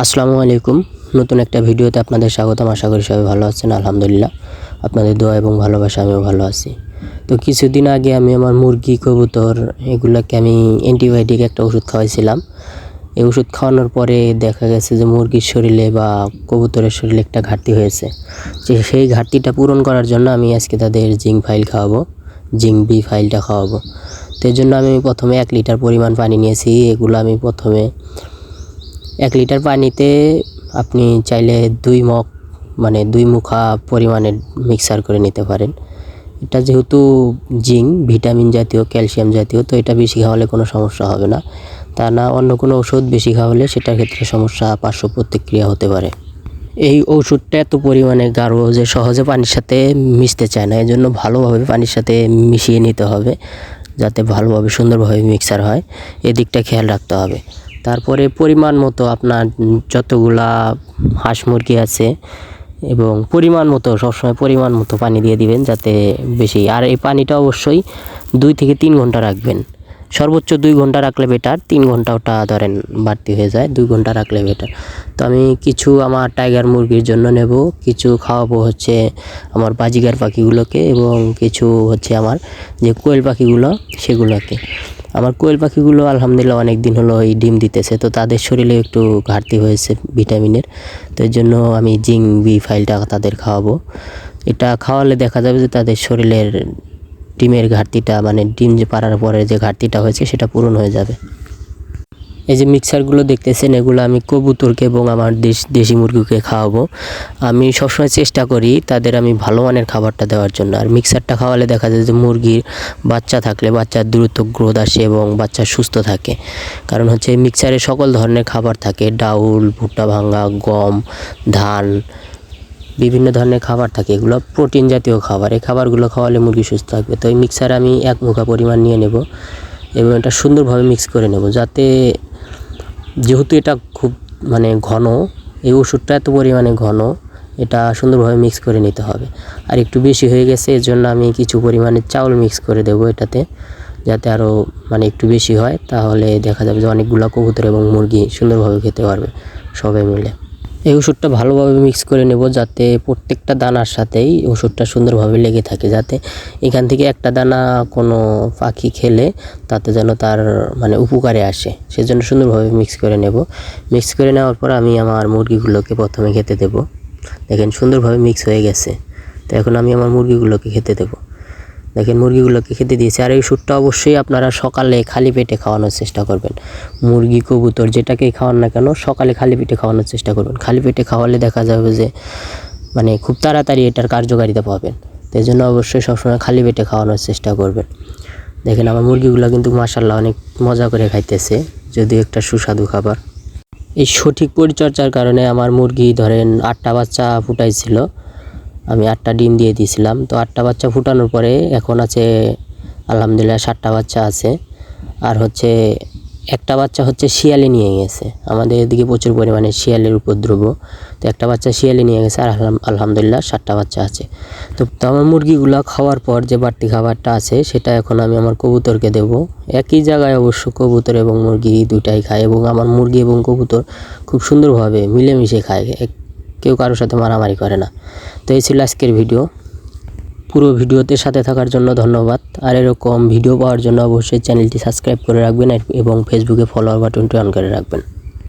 আসসালামু আলাইকুম। নতুন একটা ভিডিওতে আপনাদের স্বাগতম। আশা করি সবাই ভালো আছেন। আলহামদুলিল্লাহ আপনাদের দোয়া এবং ভালোবাসা আমিও ভালো আছি। তো কিছুদিন আগে আমি আমার মুরগি, কবুতর এগুলোকে আমি অ্যান্টিবায়োটিক একটা ওষুধ খাওয়াইছিলাম। এই ওষুধ খাওয়ানোর পরে দেখা গেছে যে মুরগির শরীরে বা কবুতরের শরীরে একটা ঘাটতি হয়েছে। সেই ঘাটতিটা পূরণ করার জন্য আমি আজকে তাদের জিঙ্ক ফাইল খাওয়াবো, জিঙ্ক বি ফাইলটা খাওয়াবো। তো এর জন্য আমি প্রথমে 1 লিটার পরিমাণ পানি নিয়েছি। এগুলো আমি প্রথমে 1 লিটার পানিতে আপনি চাইলে 2 মুখা পরিমাণে মিক্সার করে নিতে পারেন। এটা যেহেতু জিঙ্ক ভিটামিন জাতীয়, ক্যালসিয়াম জাতীয়, তো এটা বেশি খাওয়ালে কোনো সমস্যা হবে না। তা না অন্য কোনো ওষুধ বেশি খাওয়ালে সেটার ক্ষেত্রে সমস্যা, পার্শ্ব প্রতিক্রিয়া হতে পারে। এই ওষুধটা এত পরিমাণে গাঢ় যে সহজে পানির সাথে মিশতে চায় না। এজন্য ভালোভাবে পানির সাথে মিশিয়ে নিতে হবে, যাতে ভালোভাবে সুন্দরভাবে মিক্সার হয়। এদিকটা খেয়াল রাখতে হবে। তারপরে পরিমাণ মতো আপনার যতগুলা হাঁস মুরগি আছে এবং পরিমাণ মতো সবসময় পরিমাণ মতো পানি দিয়ে দিবেন, যাতে বেশি। আর এই পানিটা অবশ্যই 2 থেকে 3 ঘন্টা রাখবেন। সর্বোচ্চ 2 ঘন্টা রাখলে বেটার, 3 ঘন্টা ওটা ধরেন বাড়তি হয়ে যায়, 2 ঘন্টা রাখলে বেটার। তো আমি কিছু আমার টাইগার মুরগির জন্য নেব, কিছু খাওয়াবো হচ্ছে আমার বাজিগার পাখিগুলোকে এবং কিছু হচ্ছে আমার যে কোয়েল পাখিগুলো সেগুলোকে। আমার কোয়েল পাখিগুলো আলহামদুলিল্লাহ অনেক দিন হলো এই ডিম দিতেছে, তো তাদের শরীরে একটু ঘাটতি হয়েছে ভিটামিনের। তো এর জন্য আমি জিঙ্ক বি ফাইলটা তাদের খাওয়াবো। এটা খাওয়ালে দেখা যাবে যে তাদের শরীরের ডিমের ঘাটতিটা, মানে ডিম যে পাড়ার পরে যে ঘাটতিটা হয়েছে সেটা পূরণ হয়ে যাবে। এই যে মিক্সারগুলো দেখতেছেন, এগুলো আমি কবুতরকে এবং আমার দেশি মুরগিকে খাওয়াবো। আমি সবসময় চেষ্টা করি তাদের আমি ভালো মানের খাবারটা দেওয়ার জন্য। আর মিক্সারটা খাওয়ালে দেখা যায় যে মুরগির বাচ্চা থাকলে বাচ্চার দ্রুত গ্রোথ আসে এবং বাচ্চা সুস্থ থাকে। কারণ হচ্ছে মিক্সারে সকল ধরনের খাবার থাকে, ডাউল, ভুট্টা ভাঙা, গম, ধান, বিভিন্ন ধরনের খাবার থাকে। এগুলো প্রোটিন জাতীয় খাবার। এই খাবারগুলো খাওয়ালে মুরগি সুস্থ থাকবে। তো এই মিক্সারে আমি 1 মুঠা পরিমাণ নিয়ে নেব এবং এটা সুন্দরভাবে মিক্স করে নেব, যাতে যেহেতু এটা খুব ঘন, এই ওষুধটা এত পরিমাণে ঘন, এটা সুন্দরভাবে মিক্স করে নিতে হবে। আর একটু বেশি হয়ে গেছে, এর জন্য আমি কিছু পরিমাণে চাউল মিক্স করে দেবো এটাতে, যাতে আরও একটু বেশি হয়। তাহলে দেখা যাবে যে অনেকগুলো কবুতর এবং মুরগি সুন্দরভাবে খেতে পারবে সবাই মিলে। এই ওষুধটা ভালোভাবে মিক্স করে নেব, যাতে প্রত্যেকটা দানার সাথেই ওষুধটা সুন্দরভাবে লেগে থাকে, যাতে এখান থেকে একটা দানা কোনো পাখি খেলে তাতে যেন তার উপকারে আসে। সেজন্য সুন্দরভাবে মিক্স করে নেব। মিক্স করে নেওয়ার পর আমি আমার মুরগিগুলোকে প্রথমে খেতে দেব। দেখেন সুন্দরভাবে মিক্স হয়ে গেছে। তো এখন আমি আমার মুরগিগুলোকে খেতে দেব। দেখেন মুরগিগুলোকে খেতে দিয়েছি। আর এই ওষুধটা অবশ্যই আপনারা সকালে খালি পেটে খাওয়ানোর চেষ্টা করবেন। মুরগি, কবুতর যেটাকেই খাওয়ান না কেন, সকালে খালি পেটে খাওয়ানোর চেষ্টা করবেন। খালি পেটে খাওয়ালে দেখা যাবে যে খুব তাড়াতাড়ি এটার কার্যকারিতা পাবেন। তো এই জন্য অবশ্যই সবসময় খালি পেটে খাওয়ানোর চেষ্টা করবেন। দেখেন আমার মুরগিগুলো কিন্তু মাশাআল্লাহ অনেক মজা করে খাইতেছে, যদিও একটা সুস্বাদু খাবার। এই সঠিক পরিচর্যার কারণে আমার মুরগি ধরেন 8টা বাচ্চা ফুটাইছিল। আমি 8টা ডিম দিয়ে দিয়েছিলাম। তো 8টা বাচ্চা ফুটানোর পরে এখন আছে আলহামদুলিল্লাহ 7টা বাচ্চা আছে। আর হচ্ছে একটা বাচ্চা হচ্ছে শিয়ালে নিয়ে গেছে। আমাদের এদিকে প্রচুর পরিমাণে শিয়ালের উপদ্রব, তো একটা বাচ্চা শিয়ালে নিয়ে গেছে। আর আলহামদুলিল্লাহ 7টা বাচ্চা আছে। তো আমার মুরগিগুলো খাওয়ার পর যে বাড়তি খাবারটা আছে সেটা এখন আমি আমার কবুতরকে দেব। একই জায়গায় অবশ্য কবুতর এবং মুরগি দুইটাই খায়, এবং আমার মুরগি এবং কবুতর খুব সুন্দরভাবে মিলেমিশে খায়, কেউ কারোর সাথে মারামারি করে না। তো এই ছিল আজকের ভিডিও। পুরো ভিডিওতে সাথে থাকার জন্য ধন্যবাদ। আর এরকম ভিডিও পাওয়ার জন্য অবশ্যই চ্যানেলটি সাবস্ক্রাইব করে রাখবেন এবং ফেসবুকে ফলোয়ার বাটনটি অন করে রাখবেন।